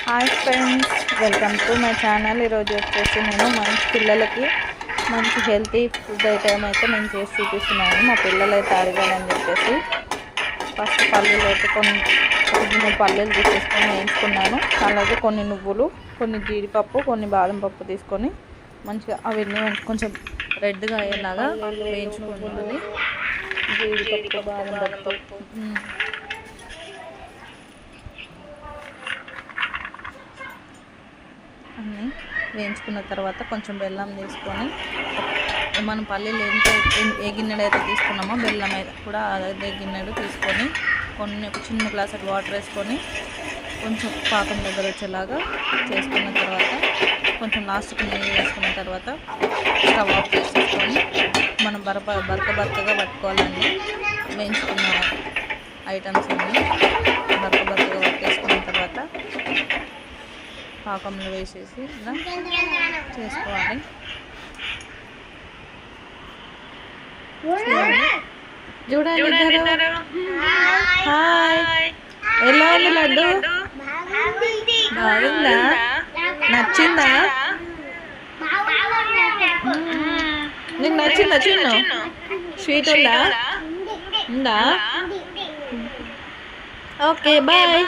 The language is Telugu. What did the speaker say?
Hi friends, welcome to my channel. ఈరోజు వచ్చేసి నేను పిల్లలకి మంచి హెల్తీ ఫుడ్ ఐటమ్ అయితే నేను చేసి చూపిస్తున్నాను. మా పిల్లలు అయితే అడిగానని చెప్పేసి ఫస్ట్ పల్లీలు అయితే కొన్ని పల్లీలు తీసేసుకొని వేయించుకున్నాను. అలాగే కొన్ని నువ్వులు, కొన్ని జీడిపప్పు, కొన్ని బాదం పప్పు తీసుకొని మంచిగా అవన్నీ కొంచెం రెడ్గా అయ్యేలాగా వేయించుకోవాలి. జీడిపప్పు, బాదం పప్పు అన్నీ వేయించుకున్న తర్వాత కొంచెం బెల్లం తీసుకొని మనం పల్లీలు ఏ గిన్నెడు అయితే తీసుకున్నామో బెల్లం అయితే కూడా అదే గిన్నెడు తీసుకొని ఒక చిన్న గ్లాస్ వాటర్ వేసుకొని కొంచెం పాకం దగ్గర వచ్చేలాగా చేసుకున్న తర్వాత కొంచెం లాస్ట్కి నెయ్యి వేసుకున్న తర్వాత స్టవ్ ఆఫ్ చేసేసుకొని మనం బరకగా పట్టుకోవాలండి. వేయించుకున్న ఐటమ్స్ అన్నీ బరకగా పట్టేసుకున్న తర్వాత పాకంలో వేసేసి ఇలా చేసుకోవాలి. చూడండి, హాయ్, ఎలా ఉంది లడ్డు? బాగుందా? నచ్చిందా? నీకు నచ్చిందా? చిన్ను స్వీట్ ఉందా? Okay, bye.